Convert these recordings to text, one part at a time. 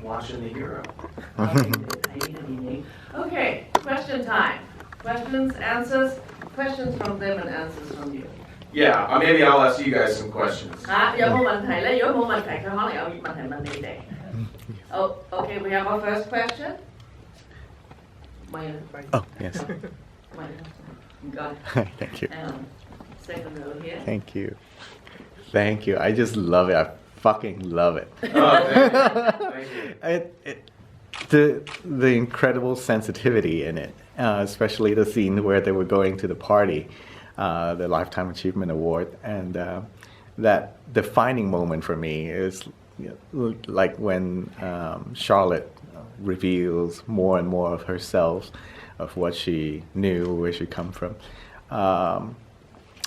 watching the hero. Okay, question time. Questions, answers, questions from them and answers from you. Yeah, maybe I'll ask you guys some questions. 有冇問題咧？如果冇問題，佢可能有問題問你哋。Oh, okay, we have our first question. Oh, yes. Thank you. Second row here. Thank you. Thank you. I just love it. I fucking love it. Oh, thank you. The incredible sensitivity in it, especially the scene where they were going to the party, the Lifetime Achievement Award, and that defining moment for me is like when Charlotte reveals more and more of herself, of what she knew, where she come from.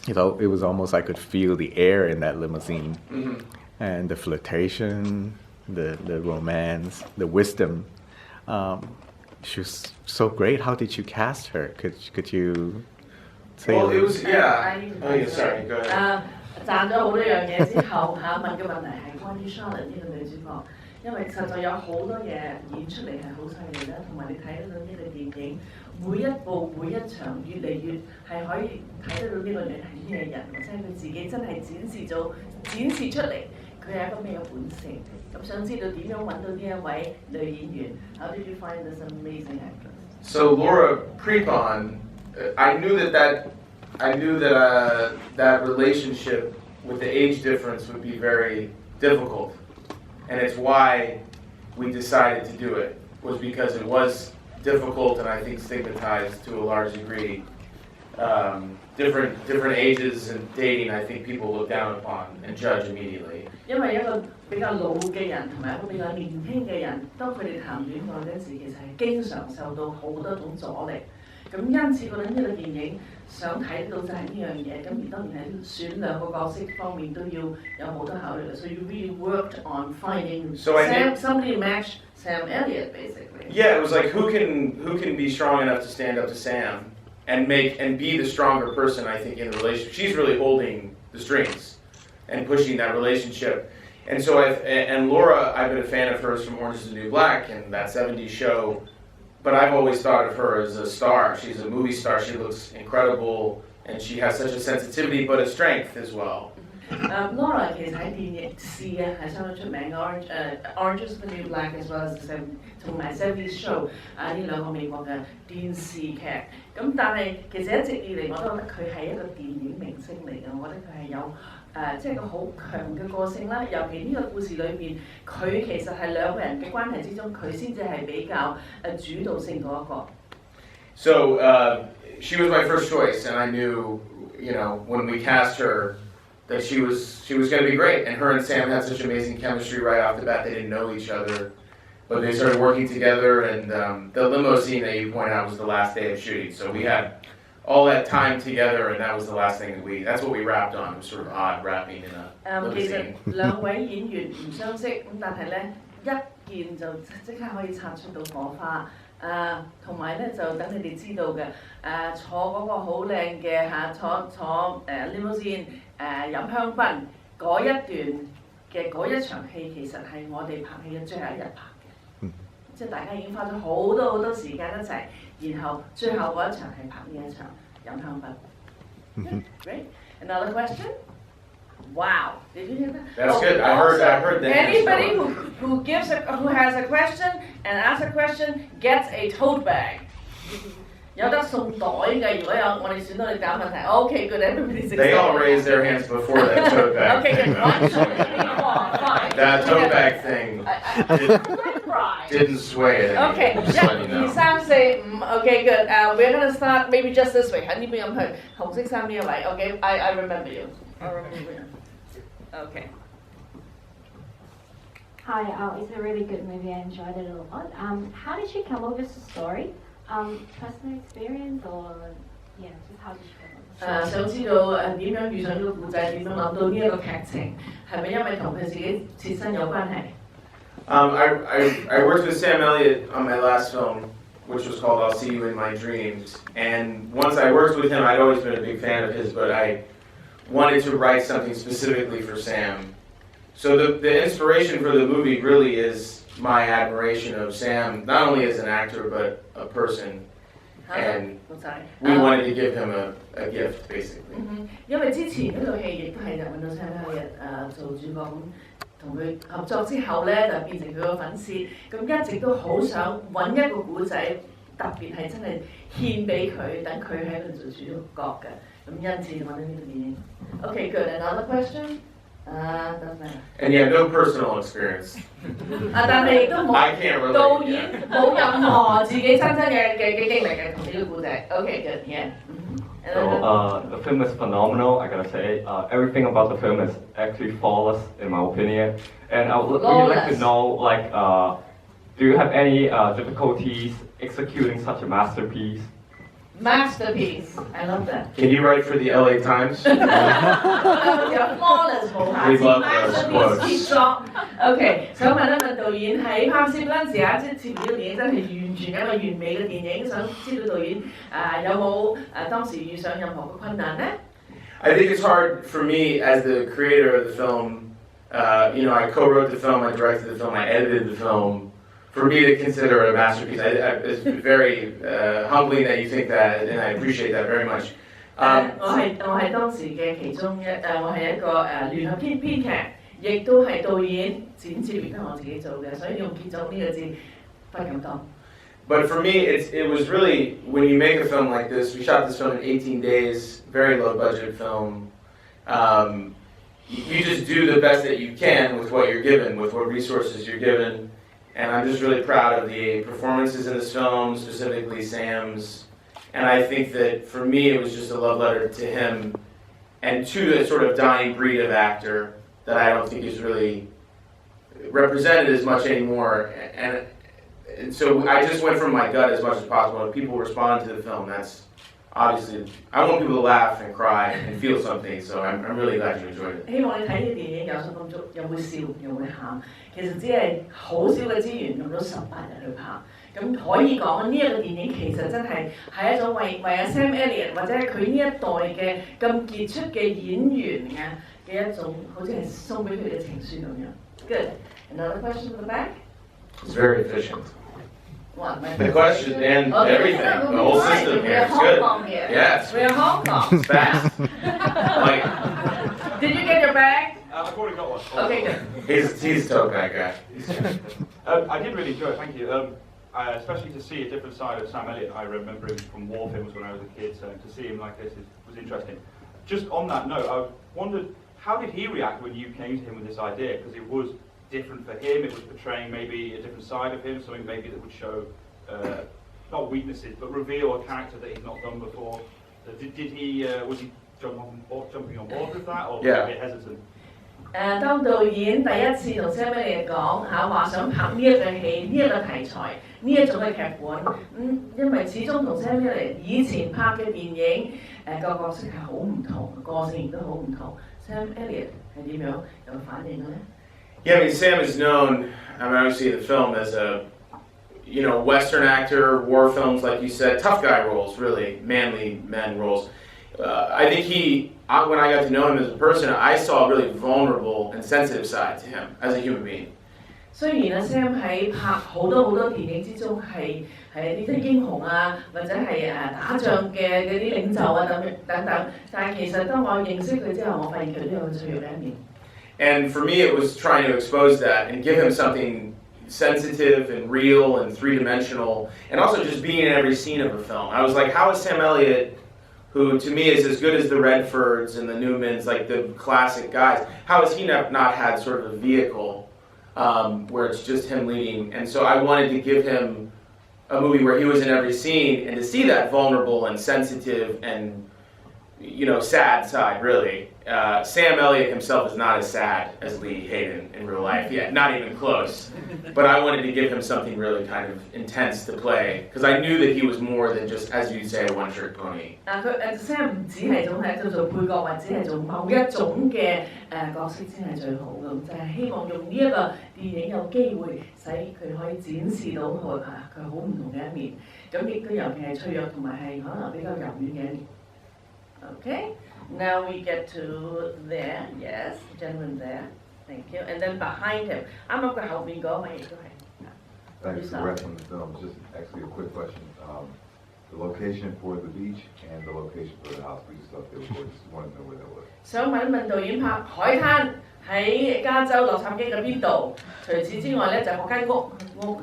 It was almost I could feel the air in that limousine, and the flirtation, the romance, the wisdom. She was so great. How did you cast her? Could you say? Well, it was Oh, yeah. Sorry. Go ahead. 賺咗好多樣嘢之後問嘅問題係關於 Charlotte 呢個女主角，因為實在有好多嘢演出嚟係好犀利啦，同埋你睇得到呢個電影每一部每一場越嚟越係可以睇得到呢個女係咩人，或者係佢自己真係展示出嚟，佢係一個咩嘅本性。咁想知道點樣揾到呢一位女演員 ？How did you find this amazing actress? So Laura Prepon, I knew that that relationship with the age difference would be very difficult, and it's why we decided to do it, was because it was difficult and I think stigmatized to a large degree. Different ages and dating, I think people look down upon and judge immediately. 因為一個比較老嘅人同埋一個比較年輕嘅人，當佢哋談戀愛嗰陣時，其實係經常受到好多種阻力。咁因此覺得呢個電影想睇到就係呢樣嘢，咁而當然喺選兩個角色方面都要有好多考慮啦。So you really worked on finding somebody to match Sam Elliott, basically. Yeah, it was like who can be strong enough to stand up to Sam and be the stronger person. I think in the relationship, she's really holding the strings and pushing that relationship. And so and Laura, I've been a fan of hers from Orange is the New Black and that '70s show. But I've always thought of her as a star. She's a movie star. She looks incredible, and she has such a sensitivity, but a strength as well. Laura 其實喺電視係相當出名嘅，Orange is the New Black as well as 同埋 '70s show 呢兩個美國嘅電視劇。咁但係其實一直以嚟我都覺得佢係一個電影明星嚟嘅，我覺得佢係有。即係個好強嘅個性啦，尤其呢個故事裏邊，佢其實係兩個人嘅關係之中，佢先至係比較主導性嗰一個。So she was my first choice, and I knew, when we cast her, that she was going to be great. And her and Sam had such amazing chemistry right off the bat. They didn't know each other, but they started working together. And the limo scene that you point out was the last day of shooting. So we had all that time together, and that was the last thing that's what we wrapped on. It was sort of odd wrapping in a limo 其實 scene. 兩位演員唔相識，咁但係咧一見就即刻可以擦出到火花。同埋咧就等你哋知道嘅，坐嗰個好靚嘅坐limousine 飲香檳嗰一段嘅嗰一場戲，其實係我哋拍戲嘅最後一日拍嘅，即係大家已經花咗好多時間一齊，然後最後嗰一場係拍呢一場飲香檳。Great. Another question? Wow! Did you hear that? That's good. I heard that. Anybody who has a question and asks a question gets a tote bag. 有得送袋嘅，如果有我哋選到你答問題 ，OK, good. Everybody's excited. They all raised their hands before that tote bag. Okay, thing, good. 1, 2, 3, 4, 5. That tote bag thing didn't sway it. Okay, 1, 2, 3, 4, 5. Okay, good. We're gonna start maybe just this way. 喺呢邊咁去紅色衫呢一位 ，OK, I remember you. I remember you. Okay. Hi, it's a really good movie. I enjoyed it a lot. How did you come up with the story? Personal experience or just how did you come up with the story? 想知道點樣遇上呢個故仔，點樣諗到呢一個劇情，係咪因為同佢自己切身有關係？ I worked with Sam Elliott on my last film, which was called I'll See You in My Dreams. And once I worked with him, I'd always been a big fan of his, but I wanted to write something specifically for Sam. So the inspiration for the movie really is my admiration of Sam, not only as an actor but a person, and we wanted to give him a gift basically. 因為之前呢套戲亦都係揾到 Sam Elliott 做主角，咁同佢合作之後咧就變成佢個粉絲，咁一直都好想揾一個古仔，特別係真係獻俾佢，等佢喺度做主角嘅，咁因此就揾到呢套電影。Okay, good. Another question? Doesn't matter. And yeah, no personal experience. 但係亦都冇 I can't relate. 導演冇任何自己親身嘅經歷嘅同呢個故仔。Okay, good. Yeah. So the film is phenomenal, I gotta say. Everything about the film is actually flawless in my opinion. And I would really like to know, like, do you have any difficulties executing such a masterpiece? Masterpiece. I love that. Can you write for the LA Times? You're flawless 無瑕 We 疵 love those quotes. masterpiece 傑作。OK， 想問一問導演喺拍攝嗰陣時啊，即係設呢個電影真係完全一個完美嘅電影，想知道導演有冇當時遇上任何嘅困難呢？ I think it's hard for me as the creator of the film. I co-wrote the film, I directed the film, I edited the film. For me to consider it a masterpiece, it's very humbling that you think that, and I appreciate that very much. 我係當時嘅其中我係一個聯合編劇，亦都係導演、剪接，亦都係我自己做嘅，所以用傑作呢個字不敢當。 But for me, it was really, when you make a film like this, we shot this film in 18 days, very low budget film. You just do the best that you can with what you're given, with what resources you're given. And I'm just really proud of the performances in this film, specifically Sam's. And I think that for me, it was just a love letter to him and to the sort of dying breed of actor that I don't think is really represented as much anymore. And so I just went from my gut as much as possible. If people respond to the film, that's obviously, I want people to laugh and cry and feel something. So I'm really glad you enjoyed it. 希望你睇呢個電影有心感觸，又會笑又會喊。其實只係好少嘅資源用咗18日去拍，咁可以講呢一個電影其實真係一種為阿 Sam Elliott 或者佢呢一代嘅咁傑出嘅演員嘅一種，好似係送俾佢嘅情書咁樣。Good. Another question from the back? It's very efficient. What? The question and everything, the whole system here. It's good. Yes. We're in Hong Kong. It's fast. Like, Did you get your bag? I've already got one. Okay, good. he's a tote bag guy. I did really enjoy it, thank you. Especially to see a different side of Sam Elliott. I remember him from war films when I was a kid, so to see him like this was interesting. Just on that note, I wondered, how did he react when you came to him with this idea? Because it was different for him, it was portraying maybe a different side of him, something maybe that would show, not weaknesses, but reveal a character that he's not done before. Was he jumping on board with that, or was he a bit hesitant? 當導演第一次同 Sam Elliott 講話想拍呢一個戲、呢一個題材、呢一種嘅劇本，因為始終同 Sam Elliott 以前拍嘅電影個角色係好唔同，個性亦都好唔同。Sam Elliott 係點樣有反應嘅咧？ Yeah, I mean, Sam is known, obviously in the film, as a, Western actor, war films, like you said, tough guy roles, really, manly men roles. I think when I got to know him as a person, I saw a really vulnerable and sensitive side to him as a human being. 雖然阿 Sam 喺拍好多電影之中係啲即係英雄啊，或者係打仗嘅嗰啲領袖啊等等，但係其實當我認識佢之後，我發現佢都有脆弱嘅一面。 And for me, it was trying to expose that and give him something sensitive and real and three-dimensional, and also just being in every scene of a film. I was like, how is Sam Elliott, who to me is as good as the Redfords and the Newmans, like the classic guys, how has he not had sort of a vehicle where it's just him leading? And so I wanted to give him a movie where he was in every scene, and to see that vulnerable and sensitive and sad side, really. Sam Elliott himself is not as sad as Lee Hayden in real life. Yeah, not even close. But I wanted to give him something really kind of intense to play, because I knew that he was more than just, as you say, a one-trick pony. Sam 唔只係做配角，或者係做某一種嘅角色先係最好嘅，就係希望用呢一個電影有機會使佢可以展示到佢好唔同嘅一面，咁亦都尤其係脆弱同埋係可能比較柔軟嘅一面。Okay, now we get to there. Yes, the gentleman there. Thank you. And then behind him，啱啱佢後面嗰位亦都係。Thanks for wrapping the film. Just actually a quick question. The location for the beach and the location for the house, we just thought they were gorgeous. Just wanted to know where that was. 想問導演拍海灘喺加州洛杉磯嘅邊度？除此之外咧，就嗰間屋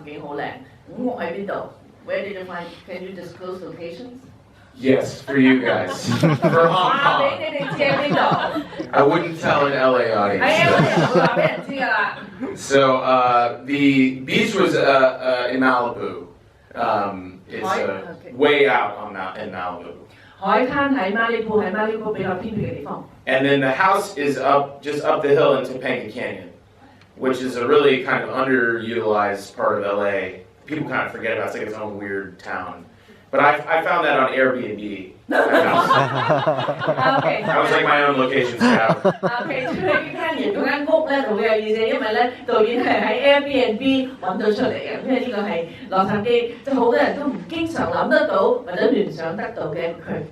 幾好靚。屋喺邊度 ？Where did you find? Can you disclose locations? Yes, for you guys. For Hong 話 Kong. 俾你哋知喺邊度？ I wouldn't tell an LA 係 audience. 啊，我哋唔會話俾人知㗎啦。So the beach was in Malibu. It's Okay. way out in Malibu. 海灘喺馬里布，喺馬里布比較偏僻嘅地方。And then the house is just up the hill in Topanga Canyon, which is a really kind of underutilized part of LA. People kind of forget about it. It's like its own weird town. But I found that on Airbnb. That house. OK。 That was like my own location scout. OK，最聽完嗰間屋咧就會有意思，因為咧導演係喺 Airbnb 揾到出嚟嘅，因為呢個係洛杉磯，即係好多人都唔經常諗得到或者聯想得到嘅區。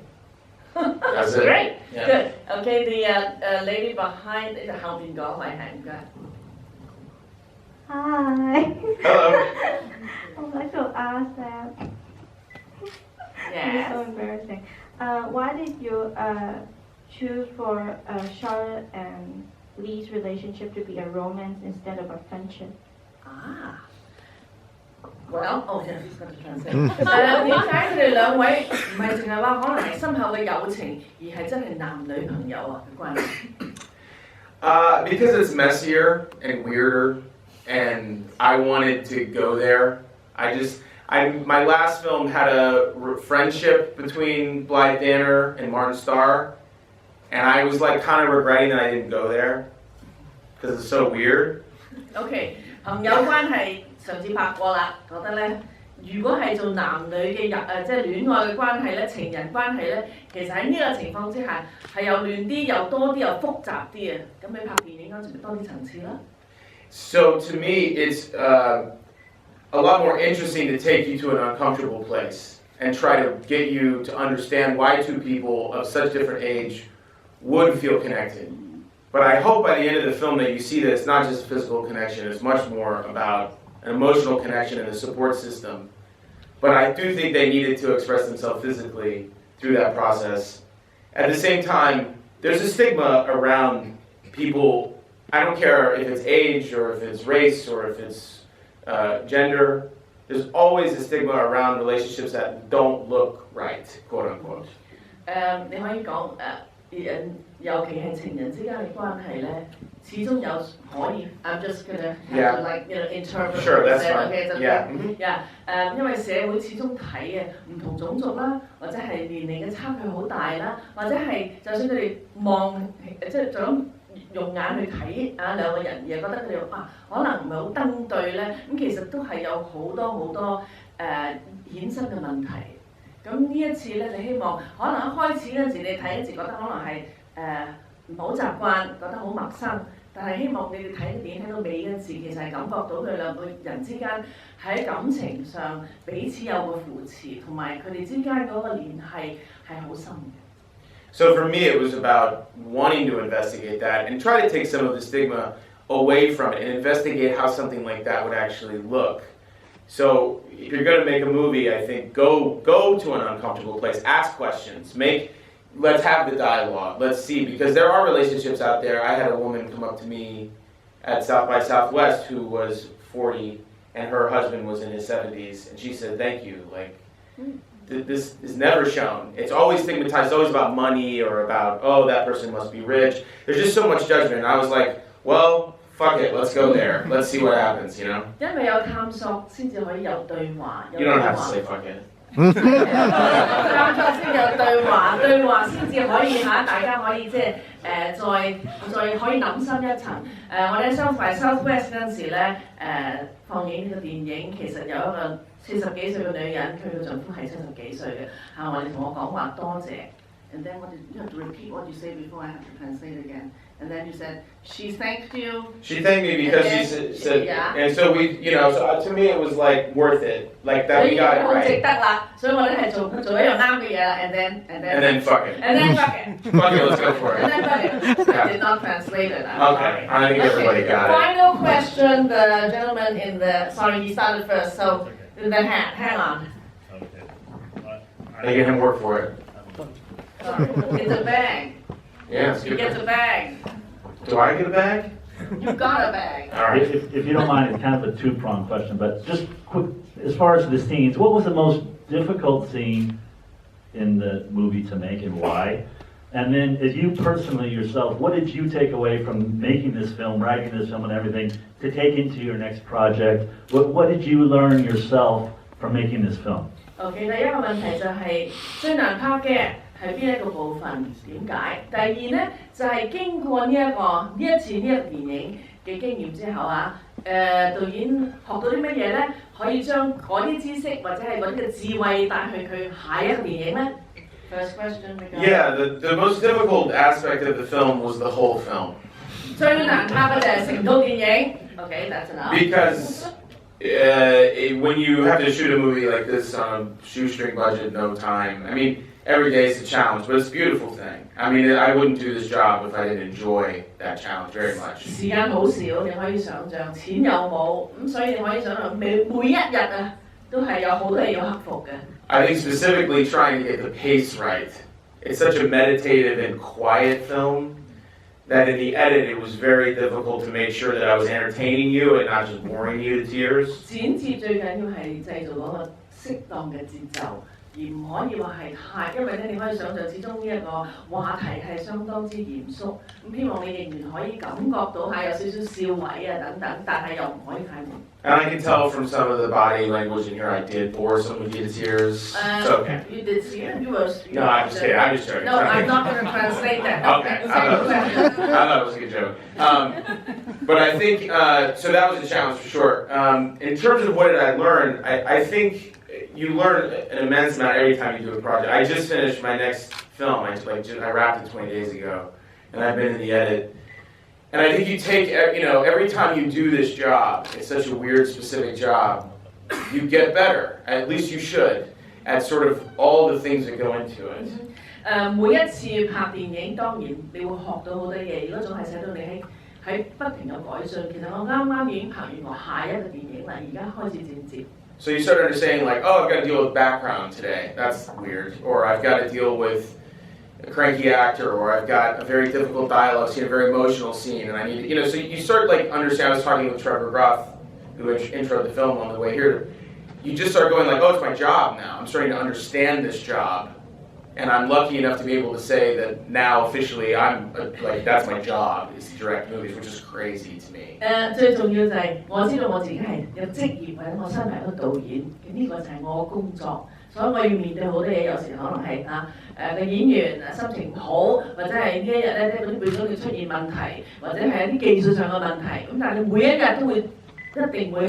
That's it. Great, Yeah. good. Okay, the lady behind 呢就後面嗰位係唔該。Hi. Hello. I'd like to ask that. It's so Yes. embarrassing. Why did you choose for Charlotte and Lee's relationship to be a romance instead of a friendship? Ah. Well, oh yeah, he's going to translate. 點解佢哋兩位唔係淨係話可能係深厚嘅友情，而係真係男女朋友啊嘅關係？ Because it's messier and weirder, and I wanted to go there. My last film had a friendship between Blythe Danner and Martin Starr, and I was like kind of regretting that I didn't go there because it's so weird. OK， 朋友關係上次拍過啦，覺得咧，如果係做男女嘅即係戀愛嘅關係咧、情人關係咧，其實喺呢個情況之下係又亂啲、又多啲、又複雜啲啊！咁你拍電影嗰陣咪多啲層次啦。So to me, it's a lot more interesting to take you to an uncomfortable place and try to get you to understand why two people of such different age would feel connected. But I hope by the end of the film that you see that it's not just a physical connection, it's much more about an emotional connection and a support system. But I do think they needed to express themselves physically through that process. At the same time, there's a stigma around people, I don't care if it's age or if it's race or if it's gender, there's always a stigma around relationships that don't look right, quote unquote. 你可以講尤其係情人之間嘅關係咧，始終有可以。I'm just gonna have to like interpret. Sure, that's fine. Okay, Yeah. Yeah. 因為社會始終睇唔同種族啦，或者係年齡嘅差距好大啦，或者係就算佢哋望即係就咁用眼去睇兩個人，而覺得佢哋可能唔係好登對咧，咁其實都係有好多衍生嘅問題。咁呢一次咧，你希望可能一開始嗰陣時，你睇嗰陣時覺得可能係唔好習慣，覺得好陌生，但係希望你哋睇電影睇到尾嗰陣時，其實係感覺到佢兩個人之間喺感情上彼此有個扶持，同埋佢哋之間嗰個聯繫係好深嘅。So for me, it was about wanting to investigate that and try to take some of the stigma away from it and investigate how something like that would actually look. So if you're going to make a movie, I think go to an uncomfortable place, ask questions, let's have the dialogue, let's see, because there are relationships out there. I had a woman come up to me at South by Southwest who was 40 and her husband was in his 70s, and she said, thank you, like, this is never shown. It's always stigmatized, it's always about money or about, oh, that person must be rich. There's just so much judgment. And I was like, well, fuck it, let's go there. Let's see what happens, you know? 因為有探索先至可以有對話。You don't have to say fuck it. 探索先有對話，對話先至可以大家可以即係再可以諗深一層。我哋喺 South by Southwest 嗰陣時咧，放映呢個電影，其實有一個40幾歲嘅女人，佢嘅丈夫係70幾歲嘅。我哋同我講話多謝。And then you have to repeat what you say before I have to translate again. And then you said, she thanked you. She thanked me because And she then- said, yeah. and so we, so to me it was like worth it, like that we got it 好值 right. 得啦，所以我哋係做一樣啱嘅嘢啦，and then And then fuck it. fuck it. Fuck it, let's go for And it. then fuck it. I did not translate it. I'm Okay, sorry. I think everybody got it. Final question, the gentleman in the, sorry, he started first, so the hat, hang on. Making him work for it. Sorry. It's a bag. Yeah, He gets a bag. do I get a bag? You got a bag. All right. If you don't mind, it's kind of a two-pronged question, but just quick, as far as the scenes, what was the most difficult scene in the movie to make and why? And then, as you personally yourself, what did you take away from making this film, writing this film and everything, to take into your next project? What did you learn yourself from making this film? OK，第一個問題就係最難拍嘅係邊一個部分？點解？第二咧就係經過呢一次呢一個電影嘅經驗之後啊，導演學到啲乜嘢咧？可以將嗰啲知識或者係嗰啲嘅智慧帶去佢下一個電影咧？First question. Yeah, the most difficult aspect of the film was the whole film. 最難拍嘅就係成套電影。OK, that's enough. Because when you have to shoot a movie like this on a shoestring budget, no time, I mean, every day is a challenge, but it's a beautiful thing. I mean, I wouldn't do this job if I didn't enjoy that challenge very much. 時間好少，你可以想像，錢又冇，咁所以你可以想像每一日啊，都係有好多嘢要克服嘅。I think specifically trying to get the pace right. It's such a meditative and quiet film that in the edit it was very difficult to make sure that I was entertaining you and not just boring you to tears. 剪接最緊要係製造嗰個適當嘅節奏，而唔可以話係太，因為咧你可以想像，始終呢一個話題係相當之嚴肅，咁希望你仍然可以感覺到下有少少笑位啊等等，但係又唔可以太悶。And I can tell from some of the body language in here I did bore some of you to tears. It's okay. You did see it? You were. No, I'm just kidding. I'm just joking. No, I'm not going to translate that. Okay, I thought it was a good joke. But I think, so that was a challenge for sure. In terms of what did I learn, I think you learn an immense amount every time you do a project. I just finished my next film. I wrapped it 20 days ago, and I've been in the edit. And I think you take, every time you do this job, it's such a weird, specific job, you get better, at least you should, at sort of all the things that go into it. 每一次拍電影，當然你會學到好多嘢，嗰種係使到你喺不停有改進。其實我啱啱已經拍完我下一個電影啦，而家開始剪接。So you start understanding like, oh, I've got to deal with background today. That's weird. Or I've got to deal with a cranky actor, or I've got a very difficult dialogue scene, a very emotional scene, and I need to, so you start like understand. I was talking with Trevor Groff, who introed the film on the way here. You just start going like, oh, it's my job now. I'm starting to understand this job, and I'm lucky enough to be able to say that now officially I'm like that's my job is to direct movies, which is crazy to me. 最重要就係我知道我自己係有職業或者我身為一個導演，呢個就係我嘅工作。所以我要面對好多嘢，有時可能係個演員心情唔好，或者係呢一日咧嗰啲背景要出現問題，或者係一啲技術上嘅問題。咁但係你每一日都會一定會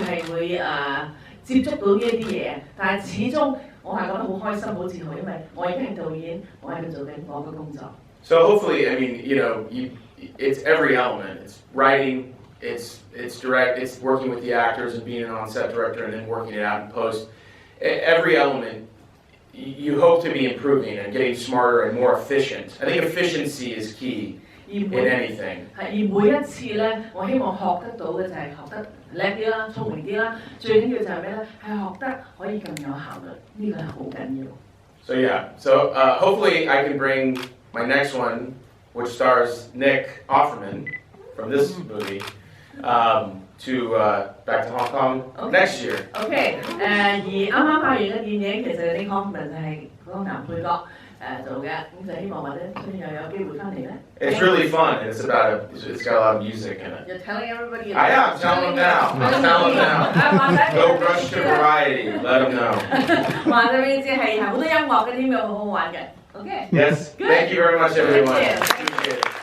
接觸到呢一啲嘢，但係始終我係覺得好開心、好自豪，因為我已經係導演，我喺度做緊我嘅工作。So hopefully, I mean, it's every element. It's writing, it's direct, it's working with the actors and being an on-set director, and then working it out in post. Every element, you hope to be improving and getting smarter and more efficient. I think efficiency is key in anything. 而每一次咧，我希望學得到嘅就係學得叻啲啦、聰明啲啦，最緊要就係咩咧？係學得可以更有效率，呢個係好緊要。So yeah, hopefully I can bring my next one, which stars Nick Offerman from this movie, back to Hong Kong next year. OK，而啱啱拍完嘅電影，其實Nick Offerman就係嗰個男配角做嘅，咁就希望或者出年又有機會翻嚟咧。It's really fun. It's got a lot of music in it. You're telling everybody. I am. I'm telling them now. I'm telling them now. Go rush to Variety. Let them know. 話俾你知係好多音樂嘅添，好好玩嘅。OK。 Yes. Thank you very much, everyone. Thank you. Appreciate it.